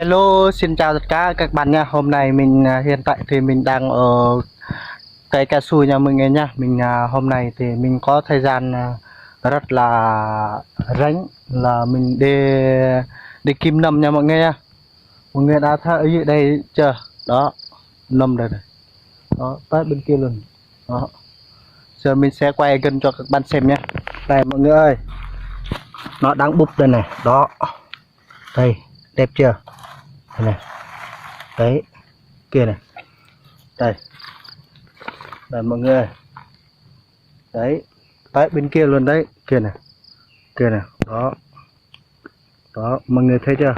Hello, xin chào tất cả các bạn nha. Hôm nay mình hiện tại thì mình đang ở cây cao su nhà mình ấy nha. Hôm nay thì mình có thời gian rất là rảnh là mình đi kiếm nấm nha mọi người nha. Mọi người đã thấy ở đây chưa? Đó, nấm đây này. Đó, tới bên kia luôn. Đó. Giờ mình sẽ quay gần cho các bạn xem nhé. Đây mọi người ơi, nó đang búp đây này. Đó, đây, đẹp chưa? Đây này. Đấy, kia này. Đây, đây mọi người, đấy tới bên kia luôn đấy, kia này, đó đó mọi người thấy chưa?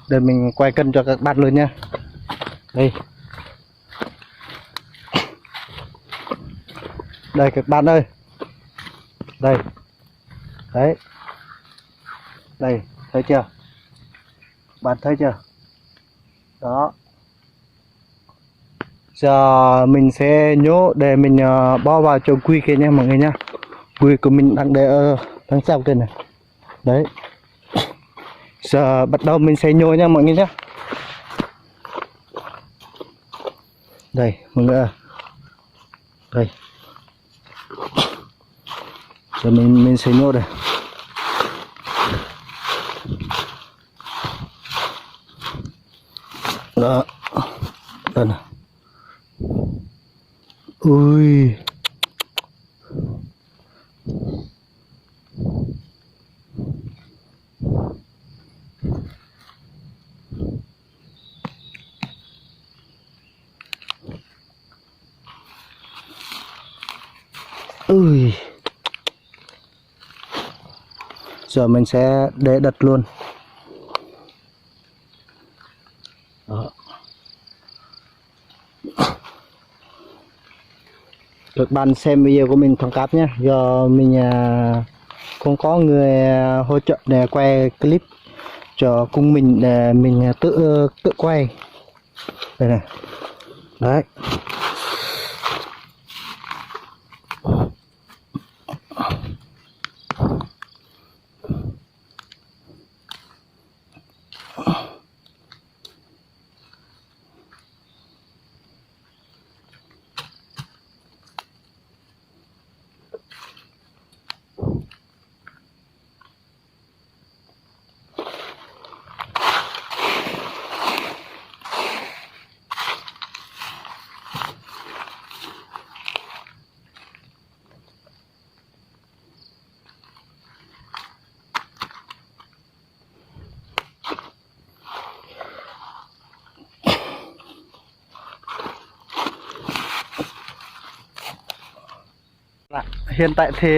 Đây mình quay cân cho các bạn luôn nha. Đây, đây các bạn ơi, đây, đấy, đây thấy chưa, bạn thấy chưa? Đó, giờ mình sẽ nhổ để mình bỏ vào trong quy kia nha mọi người nha. Quy của mình đang để ở đằng sau kia này. Đấy, giờ bắt đầu mình sẽ nhổ nha mọi người nhé. Đây mọi người ơi, đây, giờ mình sẽ nhổ đây. Đó, đây này. Ui, ui, giờ mình sẽ để đặt luôn. Đó. Các bạn xem video của mình thông cảm nhé, do mình không có người hỗ trợ để quay clip cho cùng mình, để mình tự quay đây này. Đấy, hiện tại thì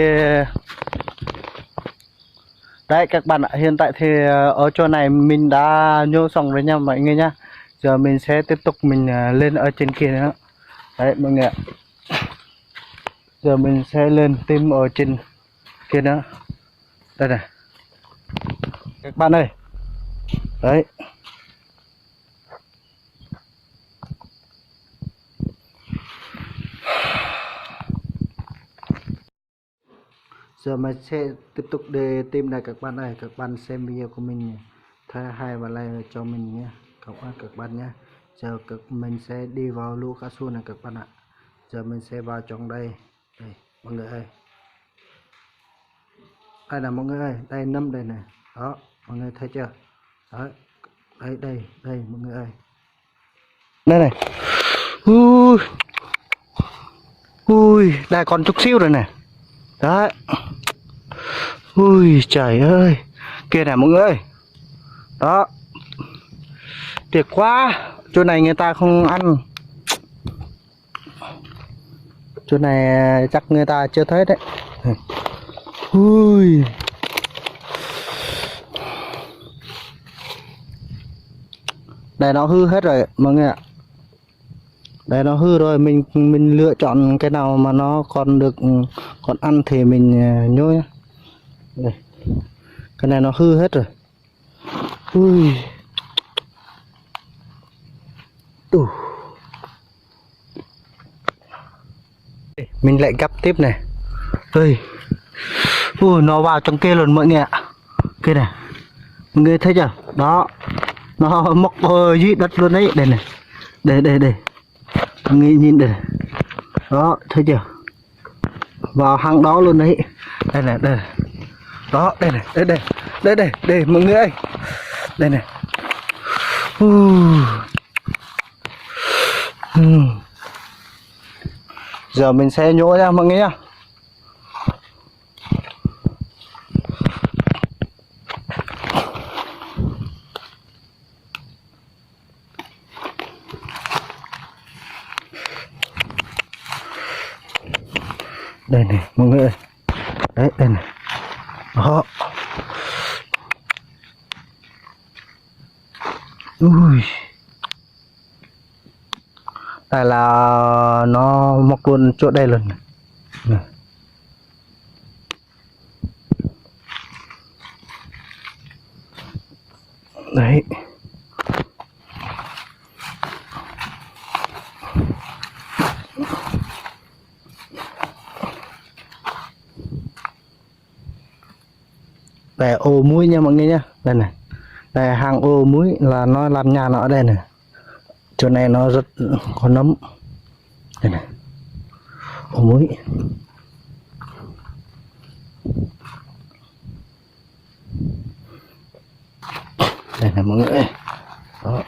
đấy các bạn ạ, hiện tại thì ở chỗ này mình đã nhô xong rồi nha mọi người nha. Giờ mình sẽ tiếp tục mình lên ở trên kia nữa. Đấy mọi người ạ, giờ mình sẽ lên tìm ở trên kia nữa. Đây này các bạn ơi, đấy, giờ mình sẽ tiếp tục để tìm lại các bạn này. Các bạn xem video của mình thấy hay và like cho mình nhé, cảm ơn các bạn nhé. Giờ mình sẽ đi vào lũ cao su này các bạn ạ. Giờ mình sẽ vào trong đây. Đây mọi người ơi, đây là mọi người ơi, đây nấm đây này. Đó mọi người thấy chưa? Đấy, đây mọi người ơi, đây này. Ui, ui, đây còn chút xíu rồi này. Đấy, ui trời ơi, kia này mọi người ơi. Đó, tuyệt quá, chỗ này người ta không ăn, chỗ này chắc người ta chưa thấy đấy. Ui, đây nó hư hết rồi mọi người ạ. Đây nó hư rồi, mình lựa chọn cái nào mà nó còn được còn ăn thì mình nhô nhá. Đây, cái này nó hư hết rồi. Ui, mình lại gấp tiếp này. Ui, nó vào trong kia luôn mọi người ạ. Kia này, mọi người thấy chưa? Đó, nó mọc dưới đất luôn đấy. Đây này, đây nhìn đây, đó thấy chưa, vào hang đó luôn đấy. Đây này, đó đây này, đây mọi người ơi, đây này. Giờ mình sẽ nhổ ra mọi người nhá. Đây này mọi người ơi, đấy đây này, đó. Ui, đây là nó mọc luôn chỗ đây luôn này. Đấy. Đây ô muối nha mọi người nhá. Đây này, đây hàng ô muối là nó làm nhà nó ở đây này. Chỗ này nó rất có nấm. Đây này, ô muối. Đây này mọi người. Đó.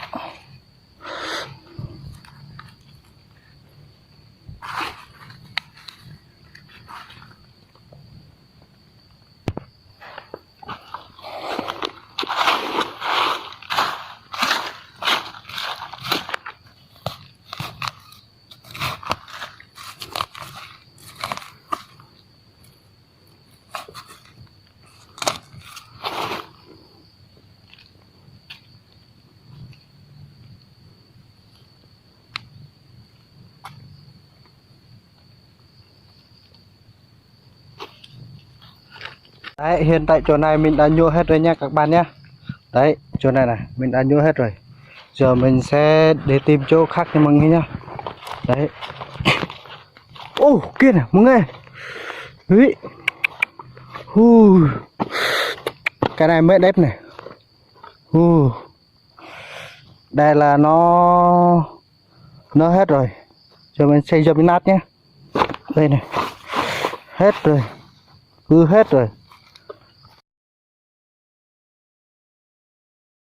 Đấy, hiện tại chỗ này mình đã nhô hết rồi nha các bạn nhé. Đấy, chỗ này này mình đã nhô hết rồi. Giờ mình sẽ để tìm chỗ khác cho mọi người nhá. Đấy. Ô, kia này mọi người. Úi. Cái này mới đẹp này. Đây là nó hết rồi. Giờ mình xây cho mình nát nhé. Đây này. Hết rồi. Hết rồi.